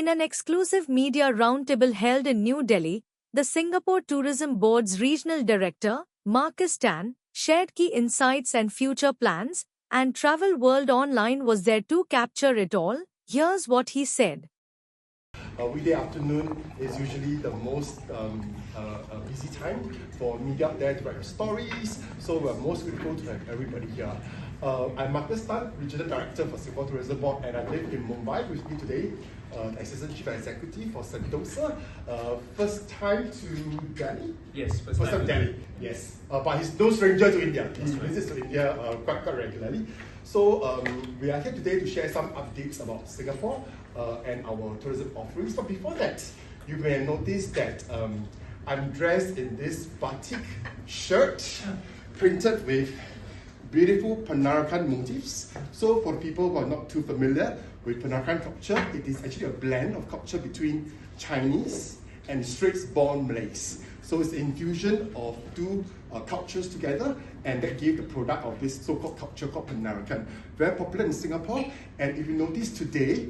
In an exclusive media roundtable held in New Delhi, the Singapore Tourism Board's Regional Director, Markus shared key insights and future plans, and Travel World Online was there to capture it all. Here's what he said. Weekday afternoon is usually the most busy time for media out there to write stories, so we're most grateful to have everybody here. I'm Markus, Regional Director for Singapore Tourism Board, and I live in Mumbai. With me today, Assistant Chief Executive for Sentosa. First time to Delhi? Yes, first time Delhi. Yes, but he's no stranger to India. He visits to India quite regularly. So we are here today to share some updates about Singapore and our tourism offerings. But before that, you may notice that I'm dressed in this batik shirt printed with beautiful Peranakan motifs. So for people who are not too familiar with Peranakan culture, it is actually a blend of culture between Chinese and Straits-born Malays. So it's the infusion of two cultures together, and that gave the product of this so-called culture called Peranakan. Very popular in Singapore, and if you notice today,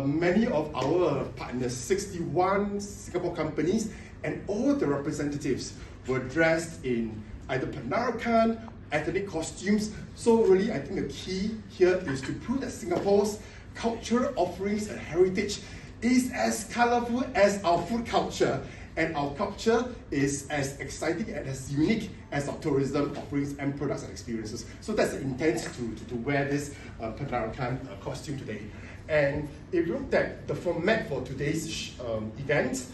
many of our partners, 61 Singapore companies, and all the representatives were dressed in either Peranakan, ethnic costumes. So really, I think the key here is to prove that Singapore's cultural offerings and heritage is as colorful as our food culture, and our culture is as exciting and as unique as our tourism offerings and products and experiences. So that's the intent to wear this Peranakan costume today. And if you look at the format for today's event,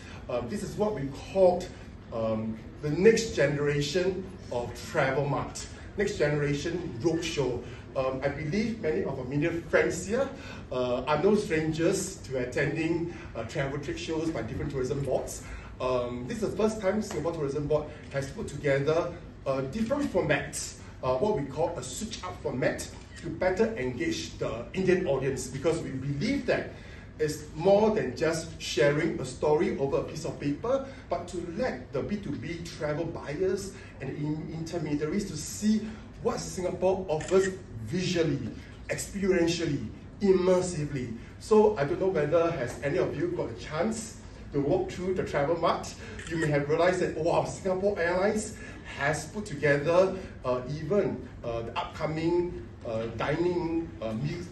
this is what we called the next generation of Travel Mart, next generation roadshow. I believe many of our media friends here are no strangers to attending travel trade shows by different tourism boards. This is the first time Singapore Tourism Board has put together different formats, what we call a switch-up format, to better engage the Indian audience, because we believe that it's more than just sharing a story over a piece of paper, but to let the B2B travel buyers and intermediaries to see what Singapore offers visually, experientially, immersively. So I don't know whether has any of you got a chance to walk through the Travel Mart. You may have realized that, wow, Singapore Airlines has put together even the upcoming dining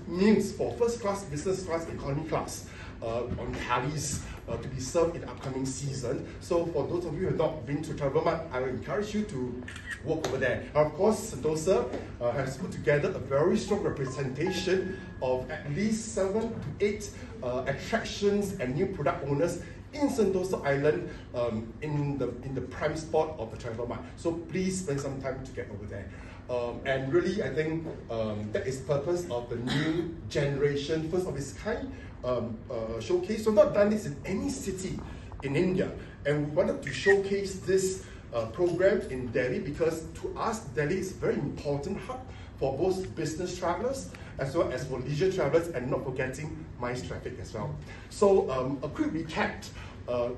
meals for first class, business class, economy class on tallies to be served in the upcoming season. So for those of you who have not been to Travel Mart, I would encourage you to walk over there. And of course, Sentosa has put together a very strong representation of at least 7 to 8 attractions and new product owners in Sentosa Island, in the prime spot of the Travel Mart. So please spend some time to get over there. And really, I think that is the purpose of the new generation, first of its kind showcase. So not done this in any city in India. And we wanted to showcase this program in Delhi because to us, Delhi is a very important hub for both business travelers as well as for leisure travelers, and not forgetting MICE traffic as well. So a quick recap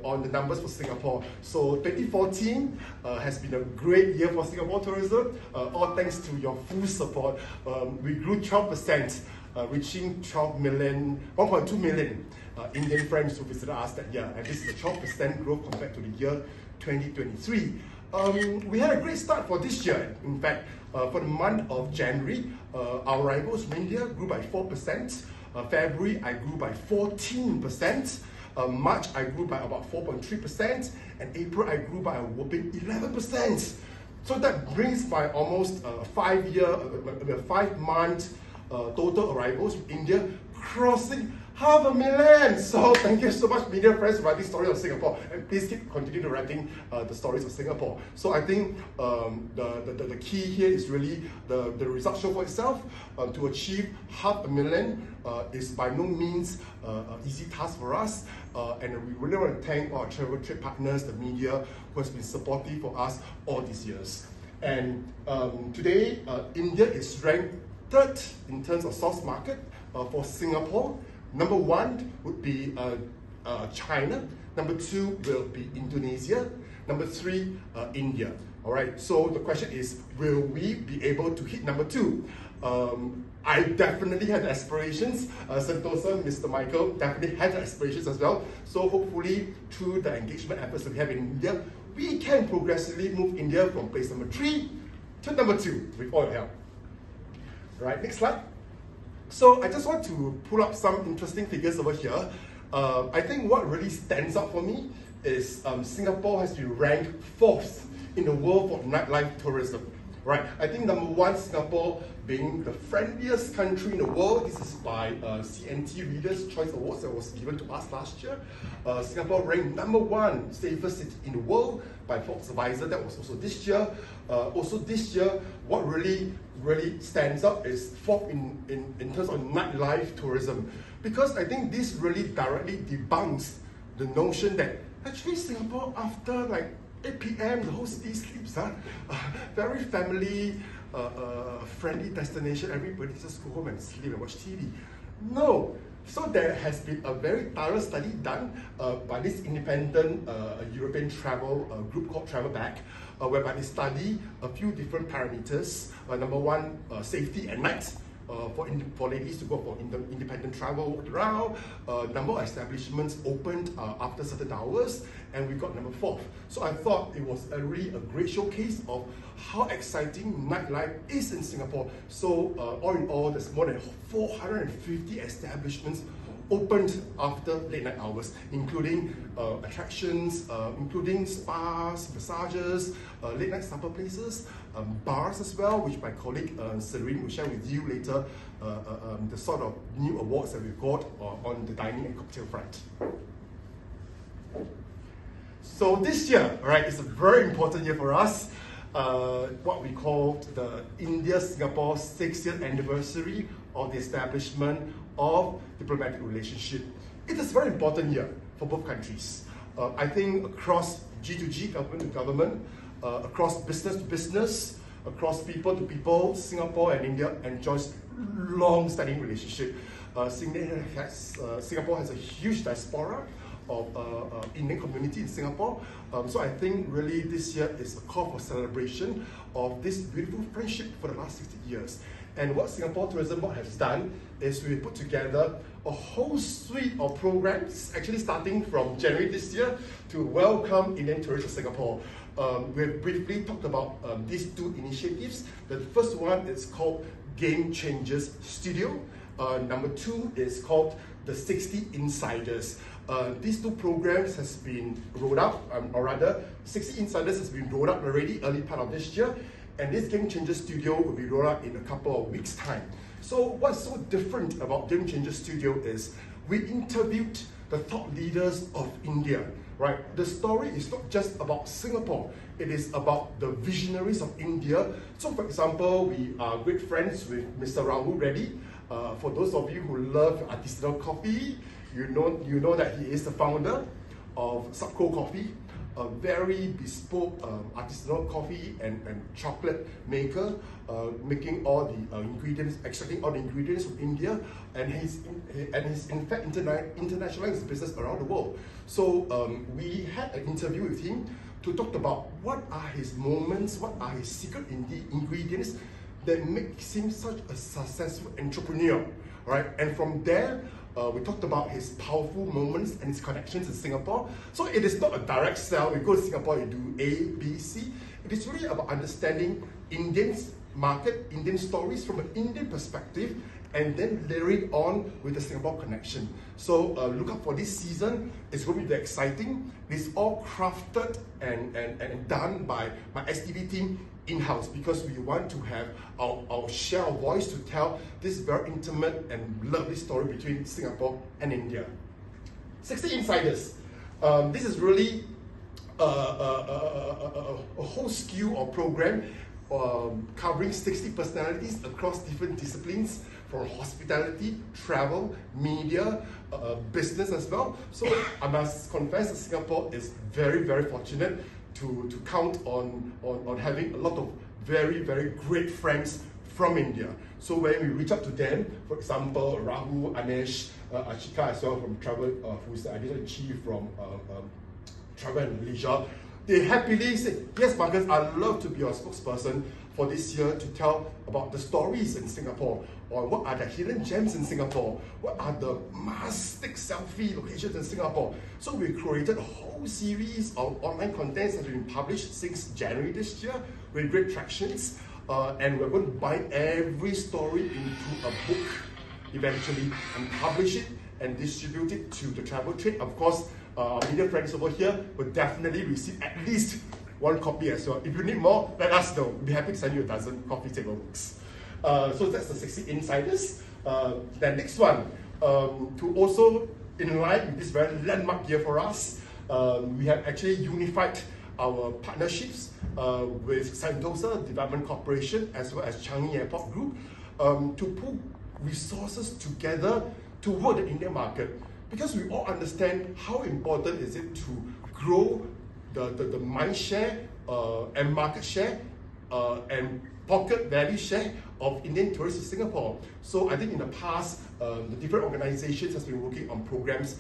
on the numbers for Singapore. So 2014 has been a great year for Singapore tourism, all thanks to your full support. We grew 12%, reaching 1.2 million Indian friends who visited us that year, and this is a 12% growth compared to the year 2023. We had a great start for this year. In fact, for the month of January, our arrivals from India grew by 4%. February, I grew by 14%. March, I grew by about 4.3%. And April, I grew by a whopping 11%. So that brings my almost 5 month total arrivals from India crossing 500,000. So thank you so much, media friends, for writing stories of Singapore, and please continue to writing the stories of Singapore. So I think the key here is really the results show for itself. To achieve 500,000 is by no means an easy task for us, and we really want to thank our travel trade partners, the media, who has been supportive for us all these years. And today, India is ranked 3rd in terms of source market for Singapore. Number 1 would be China. Number 2 will be Indonesia. Number 3, India. All right, so the question is, will we be able to hit number 2? I definitely had aspirations. Sentosa, Mr. Michael definitely had aspirations as well. So hopefully, through the engagement efforts that we have in India, we can progressively move India from place number 3 to number 2 with all your help. Right, next slide. So I just want to pull up some interesting figures over here. I think what really stands out for me is Singapore has been ranked 4th in the world for nightlife tourism. Right, I think number 1, Singapore being the friendliest country in the world. This is by CNT Readers' Choice Awards that was given to us last year. Singapore ranked number 1 safest city in the world by Forbes Advisor. That was also this year. Also this year, what really stands out is 4th in terms of nightlife tourism, because I think this really directly debunks the notion that actually Singapore, after like 8 p.m. the whole city sleeps. Very family friendly destination. Everybody just go home and sleep and watch TV. No. So there has been a very thorough study done by this independent European travel group called Travelback, whereby they study a few different parameters. Number 1, safety at night. For ladies to go for independent travel, walk around, number of establishments opened after certain hours, and we got number 4. So I thought it was really a great showcase of how exciting nightlife is in Singapore. So all in all, there's more than 450 establishments opened after late night hours, including attractions, including spas, massages, late night supper places, bars as well, which my colleague Serene will share with you later, the sort of new awards that we've got on the dining and cocktail front. So this year, right, is a very important year for us. What we call the India-Singapore 60th anniversary of the establishment of diplomatic relationship. It is a very important year for both countries. I think across G2G, government to government, across business to business, across people to people, Singapore and India enjoys long-standing relationship. Singapore has a huge diaspora of Indian community in Singapore. So I think really this year is a call for celebration of this beautiful friendship for the last 60 years. And what Singapore Tourism Board has done is we put together a whole suite of programs, actually starting from January this year, to welcome Indian tourists to Singapore. We've briefly talked about these 2 initiatives. The first one is called Game Changers Studio. Number 2 is called the 60 Insiders. These 2 programs has been rolled out, or rather 60 Insiders has been rolled out already early part of this year, and this Game Changer Studio will be rolled out in a couple of weeks' time. So what's so different about Game Changer Studio is we interviewed the thought leaders of India, right? The story is not just about Singapore, it is about the visionaries of India. So for example, we are great friends with Mr. Rahul Reddy. For those of you who love artisanal coffee, you know that he is the founder of Subco Coffee, a very bespoke artisanal coffee and chocolate maker, making all the ingredients, extracting all the ingredients from India, and he's in fact internationalizing his business around the world. So we had an interview with him to talk about what are his moments, what are his secret ingredients that makes him such a successful entrepreneur, right? And from there, we talked about his powerful moments and his connections in Singapore. So it is not a direct sell. You go to Singapore, you do A, B, C. It is really about understanding Indian's market, Indian stories from an Indian perspective, and then layer it on with the Singapore connection. So look out for this season. It's going to be very exciting. It's all crafted and done by my STB team in-house, because we want to have our share of voice to tell this very intimate and lovely story between Singapore and India. 60 Insiders. This is really a whole skew or program covering 60 personalities across different disciplines, from hospitality, travel, media, business as well. So I must confess that Singapore is very, very fortunate to count on having a lot of very, very great friends from India. So when we reach out to them, for example, Rahul, Anesh, Ashika as well from Travel, who's the editor-in-chief from Travel and Leisure, they happily said, yes, Markus, I'd love to be your spokesperson for this year to tell about the stories in Singapore, or what are the hidden gems in Singapore, what are the must-take selfie locations in Singapore. So we created a whole series of online contents that have been published since January this year with great tractions, and we're going to bind every story into a book eventually and publish it and distribute it to the travel trade. Of course, our media friends over here will definitely receive at least one copy as well. If you need more, let us know. We'll be happy to send you a dozen coffee table books. So that's the 60 Insiders. The next one, to also in line with this very landmark year for us, we have actually unified our partnerships with Sentosa Development Corporation as well as Changi Airport Group to put resources together to work the Indian market, because we all understand how important is it to grow the mind share and market share and pocket value share of Indian tourists in Singapore. So I think in the past, the different organizations has been working on programs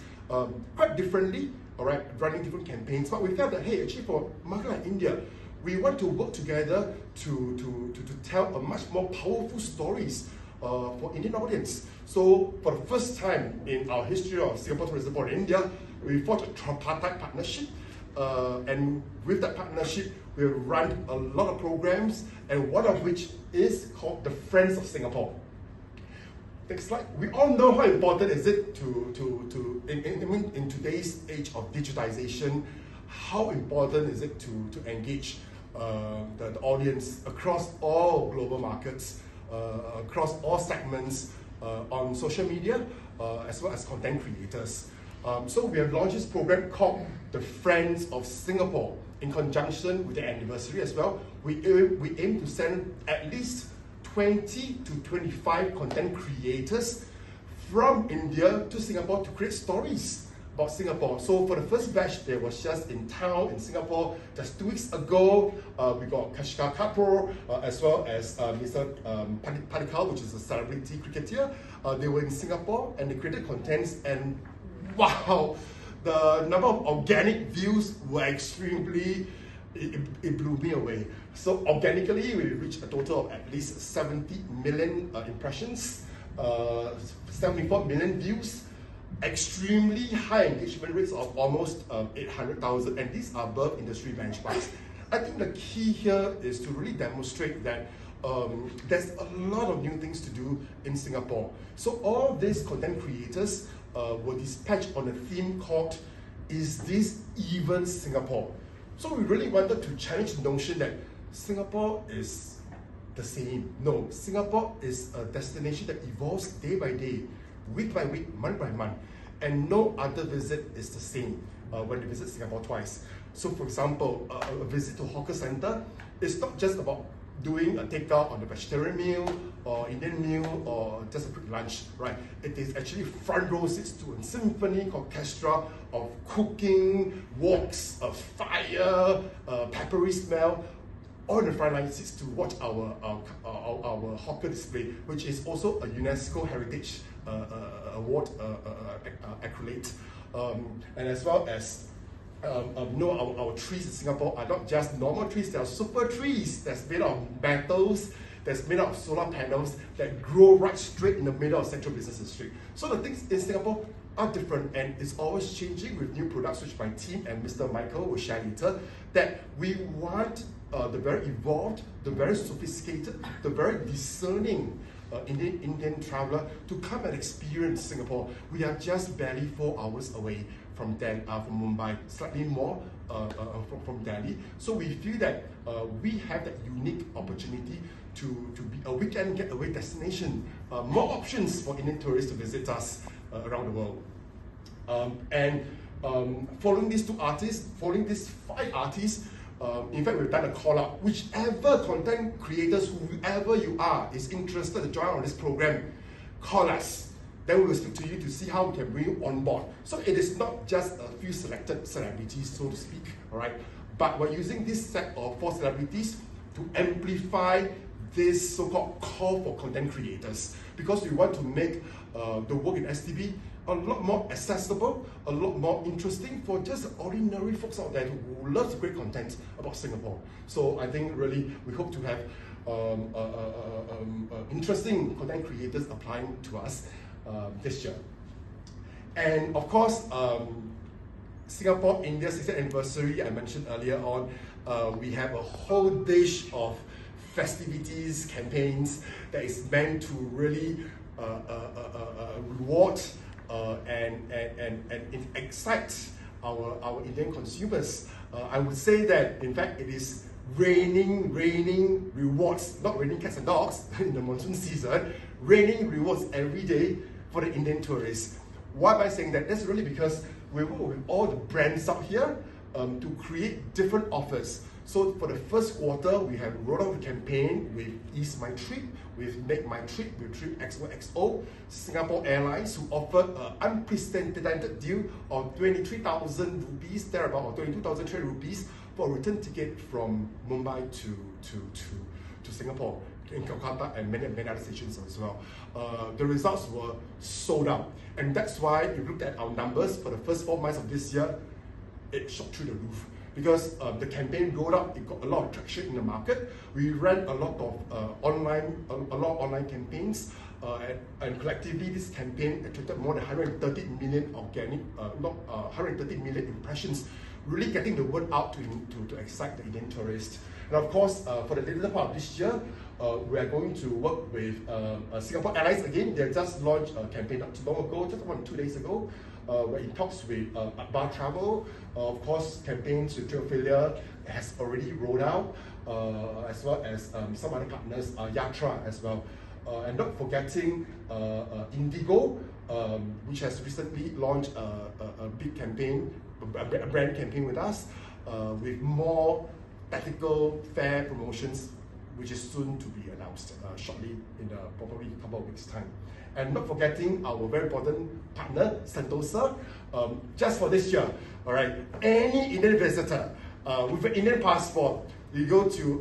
quite differently, all right, running different campaigns, but we felt that, hey, actually for a market like India, we want to work together to tell a much more powerful stories for Indian audience. So for the first time in our history of Singapore Tourism Board in India, we forged a tripartite partnership, and with that partnership, we run a lot of programs, and one of which is called the Friends of Singapore. Next slide. We all know how important is it in today's age of digitization, how important is it to engage the audience across all global markets, across all segments, on social media, as well as content creators. So we have launched this program called the Friends of Singapore in conjunction with the anniversary as well. We aim to send at least 20 to 25 content creators from India to Singapore to create stories about Singapore. So for the first batch, they was just in town in Singapore just 2 weeks ago. We got Kashkar Kapoor as well as Mr. Padikkal, which is a celebrity cricketer. They were in Singapore and they created contents, and wow, the number of organic views were extremely, it blew me away. So organically, we reached a total of at least 70 million impressions, 74 million views, extremely high engagement rates of almost 800,000, and these are above industry benchmarks. I think the key here is to really demonstrate that there's a lot of new things to do in Singapore. So all these content creators were dispatched on a theme called, "Is This Even Singapore?" So we really wanted to challenge the notion that Singapore is the same. No, Singapore is a destination that evolves day by day, week by week, month by month, and no other visit is the same when you visit Singapore twice. So for example, a visit to hawker center is not just about doing a takeout on a vegetarian meal or Indian meal or just a quick lunch, right? It is actually front row seats to a symphony orchestra of cooking, walks, a fire, peppery smell, all in the front line seats to watch our hawker display, which is also a UNESCO Heritage Award accolade, and as well as our trees in Singapore are not just normal trees, they are super trees that's made out of metals, that's made out of solar panels that grow right straight in the middle of Central Business District. So the things in Singapore are different, and it's always changing with new products, which my team and Mr. Michael will share later, that we want the very evolved, the very sophisticated, the very discerning Indian traveler to come and experience Singapore. We are just barely 4 hours away from Mumbai, slightly more from Delhi. So we feel that we have that unique opportunity to be a weekend getaway destination, more options for Indian tourists to visit us around the world. Following these 5 artists, in fact, we've done a call out. Whichever content creators, whoever you are, is interested to join on this program, call us. Then we will speak to you to see how we can bring you on board. So it is not just a few selected celebrities, so to speak, all right? But we're using this set of 4 celebrities to amplify this so-called call for content creators, because we want to make the work in STB a lot more accessible, a lot more interesting for just ordinary folks out there who love great content about Singapore. So I think really we hope to have interesting content creators applying to us this year. And of course, Singapore-India 60th anniversary, I mentioned earlier on, we have a whole dish of festivities, campaigns that is meant to really reward and excite our Indian consumers. I would say that, in fact, it is raining rewards, not raining cats and dogs in the monsoon season, raining rewards every day for the Indian tourists. Why am I saying that? That's really because we work with all the brands out here to create different offers. So for the first quarter, we have rolled out a campaign with Ease My Trip, with Make My Trip, with Trip XOXO, Singapore Airlines, who offered an unprecedented deal of 23,000 rupees, thereabout, or 22,300 rupees for a return ticket from Mumbai to Singapore, in Kolkata and many other stations as well. The results were sold out. And that's why, if you looked at our numbers for the first 4 months of this year, it shot through the roof. Because the campaign rolled out, it got a lot of traction in the market. We ran a lot of online campaigns, and collectively this campaign attracted more than 130 million 130 million impressions, really getting the word out to excite the Indian tourists. And of course, for the later part of this year, we are going to work with Singapore Airlines again. They just launched a campaign not too long ago, just about 2 days ago, where it talks with Bar Travel. Of course, campaigns with Travelworld has already rolled out, as well as some other partners, Yatra as well. And not forgetting Indigo, which has recently launched a big campaign, a brand campaign with us, with more tactical fare promotions, which is soon to be announced shortly in probably a couple of weeks' time. And not forgetting our very important partner, Sentosa. Just for this year, all right, any Indian visitor with an Indian passport, you go to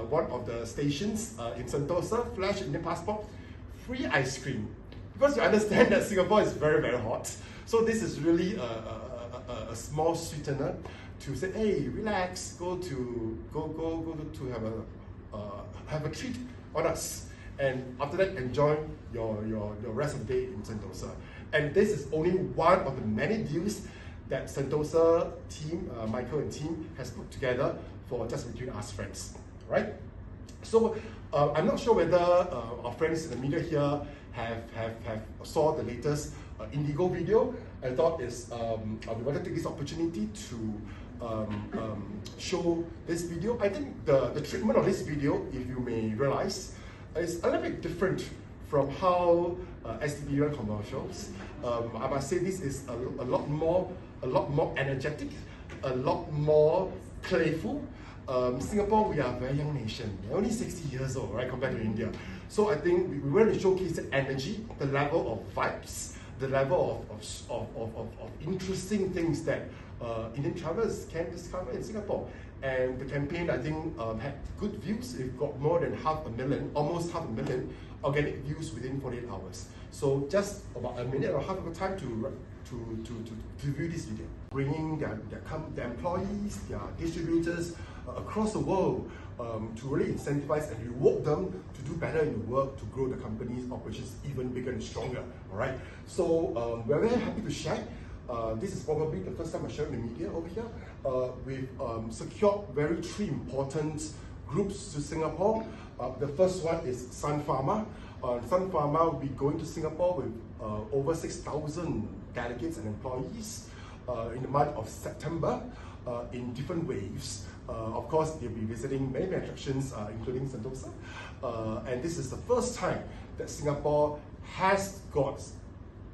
one of the stations in Sentosa, flash Indian passport, free ice cream. Because you understand that Singapore is very hot, so this is really a small sweetener to say, hey, relax, go to have a treat on us, and after that enjoy your rest of the day in Sentosa. And this is only one of the many deals that Sentosa team, Michael and team, has put together for just between us friends, right? So I'm not sure whether our friends in the media here have saw the latest Indigo video. I thought we want to take this opportunity to show this video. I think the treatment of this video, if you may realize, is a little bit different from how STB run commercials. I must say this is a lot more energetic, a lot more playful. Singapore, we are a very young nation. We're only 60 years old, right, compared to India. So I think we want to showcase the energy, the level of vibes, the level of interesting things that Indian travelers can discover in Singapore. And the campaign, I think, had good views. It got more than almost half a million organic views within 48 hours. So just about a minute or half of the time to view this video. Bringing their employees, their distributors across the world to really incentivize and reward them to do better in the work, to grow the company's operations even bigger and stronger. All right. So we're very happy to share. This is probably the first time I share in the media over here. We've secured three important groups to Singapore. The first one is Sun Pharma. Sun Pharma will be going to Singapore with over 6,000 delegates and employees in the month of September in different waves. Of course, they'll be visiting many attractions, including Sentosa. And this is the first time that Singapore has got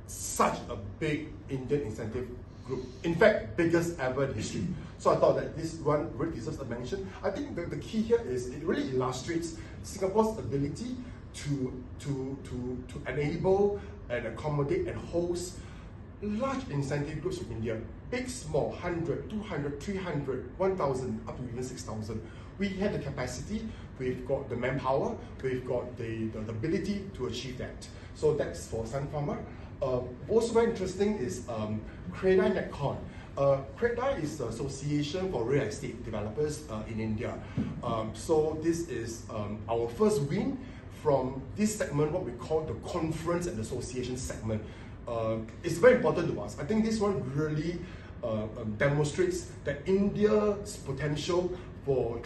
such a big Indian incentive group. In fact, biggest ever in history. So I thought that this one really deserves a mention. I think the key here is it really illustrates Singapore's ability to enable and accommodate and host large incentive groups from India. Big, small, 100, 200, 300, 1,000, up to even 6,000. We have the capacity, we've got the manpower, we've got the ability to achieve that. So that's for Sun Pharma. Also very interesting is Credai NetCon. Credai is the Association for Real Estate Developers in India. So this is our first win from this segment, what we call the conference and association segment. It's very important to us. I think this one really demonstrates that India's potential for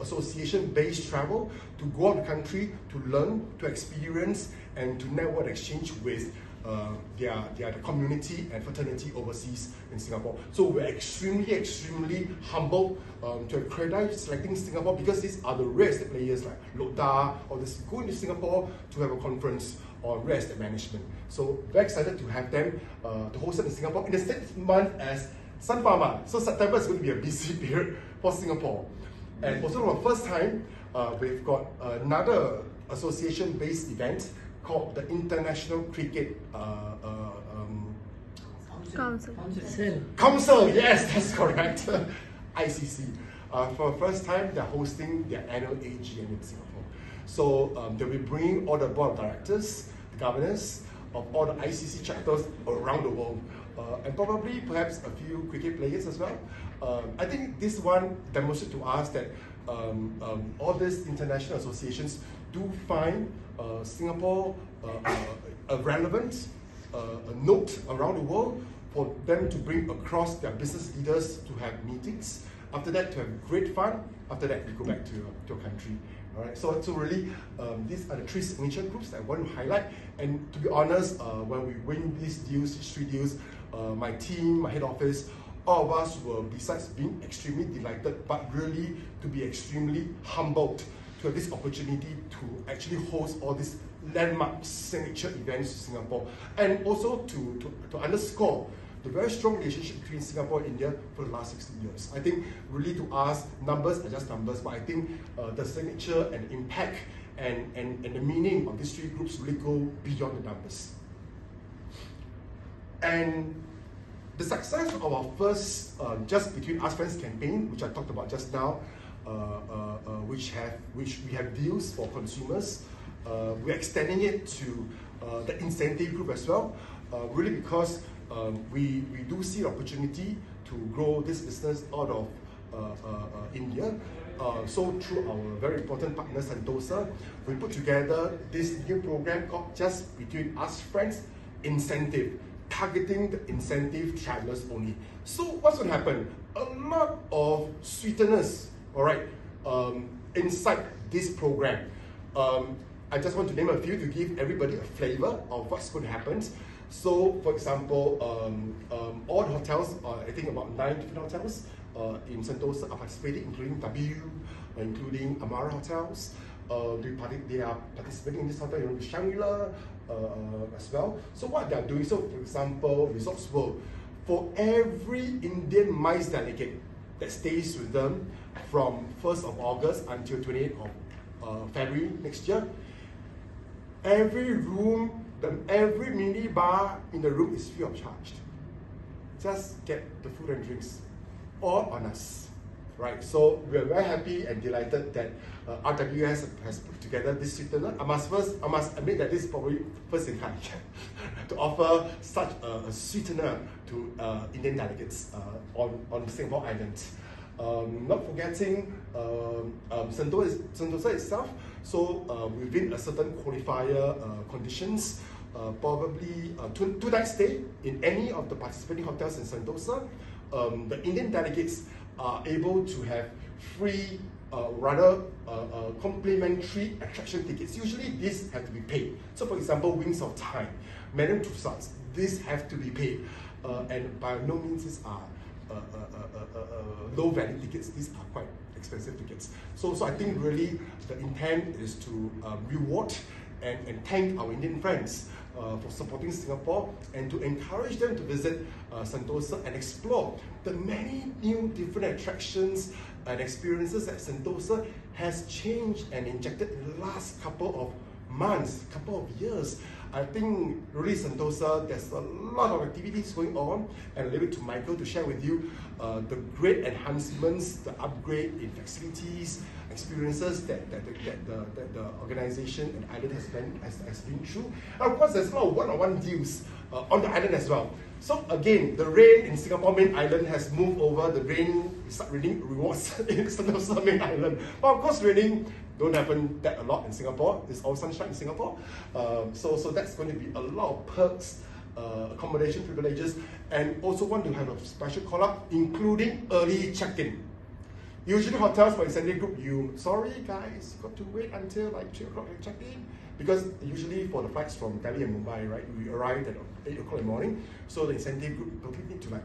association-based travel, to go out of the country, to learn, to experience, and to network exchange with their community and fraternity overseas in Singapore. So we're extremely humbled to have Credai selecting Singapore, because these are the real estate players like Lodha or this go into Singapore to have a conference on real estate management. So very excited to have them to host it in Singapore in the same month as Sun Pharma. So September is going to be a busy period for Singapore. And also for the first time, we've got another association-based event called the International Cricket Council. Yes, that's correct. ICC. For the first time, they're hosting their annual AGM in Singapore. So they'll be bringing all the board of directors, the governors of all the ICC chapters around the world, and probably perhaps a few cricket players as well. I think this one demonstrates to us that all these international associations do find Singapore a relevant note around the world for them to bring across their business leaders to have meetings. After that, to have great fun. After that, we go back to a country. All right. So really, these are the three signature groups that I want to highlight. And to be honest, when we win these deals, these three deals, my team, my head office, all of us were, besides being extremely delighted, but really to be extremely humbled to have this opportunity to actually host all these landmark signature events in Singapore, and also to underscore the very strong relationship between Singapore and India for the last 60 years. I think really to us, numbers are just numbers, but I think the signature and impact and the meaning of these three groups really go beyond the numbers. And the success of our first Just Between Us Friends campaign, which I talked about just now, which we have deals for consumers, we're extending it to the incentive group as well, really because we do see the opportunity to grow this business out of India. So through our very important partner Sentosa, we put together this new program called Just Between Us Friends Incentive, targeting the incentive travelers only. So what's going to happen? A lot of sweeteners, all right, inside this program. I just want to name a few to give everybody a flavor of what's going to happen. So, for example, all the hotels, I think about 9 different hotels in Sentosa are participating, including W, including Amara Hotels. They are participating in this hotel, Shangri-La as well. So what they are doing, so for example, Resorts World, for every Indian MICE delegate that stays with them from 1st of August until 28th of February next year, every room, every mini bar in the room is free of charge. Just get the food and drinks, all on us, right? So we are very happy and delighted that RWS has put together this sweetener. I must admit that this is probably first in kind to offer such a sweetener to Indian delegates on Singapore Island. Not forgetting Sentosa itself. So within a certain qualifier conditions, probably two night stay in any of the participating hotels in Sentosa, the Indian delegates are able to have free, complimentary attraction tickets. Usually these have to be paid. So for example, Wings of Time, Madame Tussauds, these have to be paid. And by no means these are low value tickets. These are quite expensive tickets. So I think really the intent is to reward and thank our Indian friends for supporting Singapore, and to encourage them to visit Sentosa and explore the many new different attractions and experiences that Sentosa has changed and injected in the last couple of months, couple of years. I think really Sentosa, there's a lot of activities going on, and I'll leave it to Michael to share with you the great enhancements, the upgrade in facilities, experiences that the organization and island has been through. And of course, there's a lot of one-on-one deals on the island as well. So again, the rain in Singapore main island has moved over. The rain start raining rewards in Sentosa main island. But of course, raining don't happen that a lot in Singapore. It's all sunshine in Singapore. So that's going to be a lot of perks, accommodation privileges, and also want to have a special call out, including early check-in. Usually hotels for extended group, sorry guys, you got to wait until like 3 o'clock to check in. Because usually for the flights from Delhi and Mumbai, right, we arrived at 8 o'clock in the morning. So the incentive group probably need to like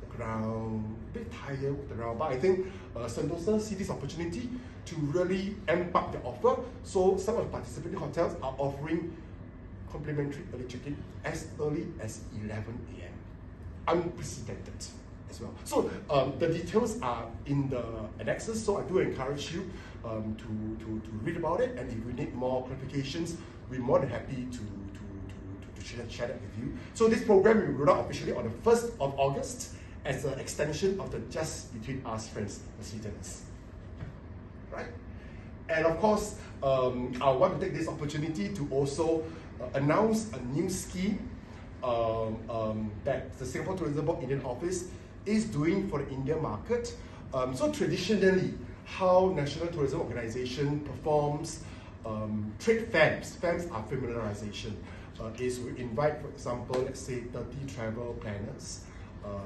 walk around, a bit tired, walk around. But I think Sentosa see this opportunity to really amp up the offer. So some of the participating hotels are offering complimentary early check-in as early as 11 a.m. Unprecedented as well. So the details are in the annexes, so I do encourage you to read about it, and if you need more clarifications, we're more than happy to share that with you. So this program will be rolled out officially on the 1st of August as an extension of the Just Between Us Friends facilitators. Right? And of course, I want to take this opportunity to also announce a new scheme that the Singapore Tourism Board Indian Office is doing for the Indian market. So traditionally, how National Tourism Organization performs trade fairs. Fairs are familiarization. Is we invite, for example, let's say 30 travel planners,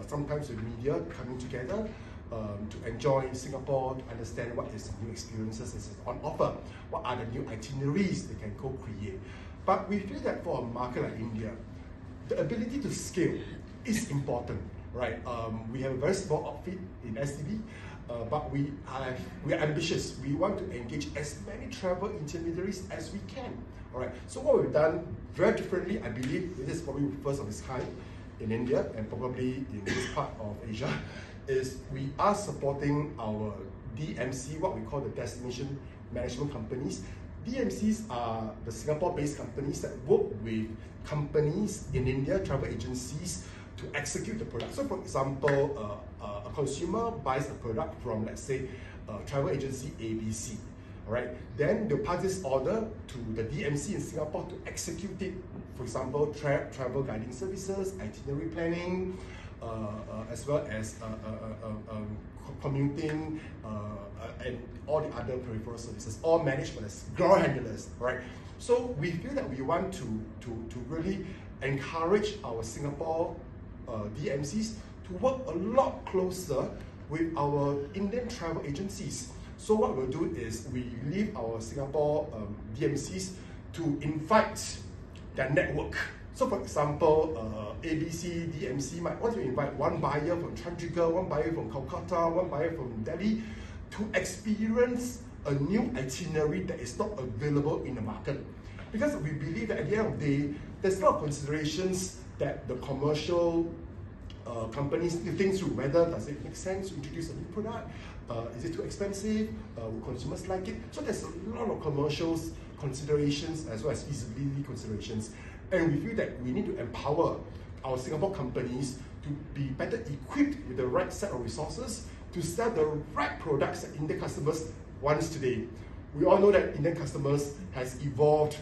sometimes with media coming together to enjoy Singapore, to understand what is the new experiences is on offer, what are the new itineraries they can co-create. But we feel that for a market like India, the ability to scale is important, right? We have a very small outfit in STB, but we are ambitious. We want to engage as many travel intermediaries as we can. All right. So what we've done very differently, I believe this is probably the first of its kind in India and probably in this part of Asia, is we are supporting our DMC, what we call the destination management companies. DMCs are the Singapore-based companies that work with companies in India, travel agencies, to execute the product. So for example, a consumer buys a product from, let's say, travel agency ABC, all right? Then they'll pass this order to the DMC in Singapore to execute it. For example, travel guiding services, itinerary planning, as well as commuting, and all the other peripheral services, all managed by the ground handlers, right? So we feel that we want to really encourage our Singapore DMCs to work a lot closer with our Indian travel agencies. So what we'll do is we leave our Singapore DMCs to invite their network. So for example, ABC DMC might want to invite one buyer from Chandigarh, one buyer from Kolkata, one buyer from Delhi to experience a new itinerary that is not available in the market. Because we believe that at the end of the day, there's a lot of considerations that the commercial companies need to think through. Whether does it make sense to introduce a new product? Is it too expensive? Will consumers like it? So there's a lot of commercials considerations as well as feasibility considerations. And we feel that we need to empower our Singapore companies to be better equipped with the right set of resources to sell the right products that Indian customers want today. We all know that Indian customers has evolved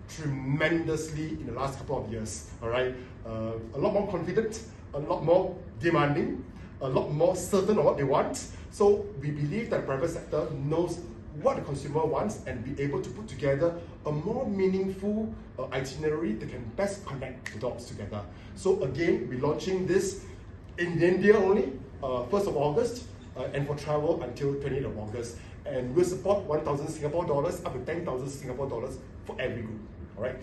tremendously in the last couple of years, all right? A lot more confident, a lot more demanding, a lot more certain of what they want. So we believe that the private sector knows what the consumer wants and be able to put together a more meaningful itinerary that can best connect the dots together. So again, we're launching this in India only, 1st of August, and for travel until 20th of August. And we'll support 1,000 Singapore dollars up to 10,000 Singapore dollars for every group, all right?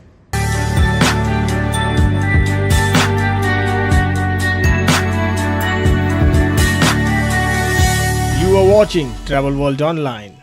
You are watching Travel World Online.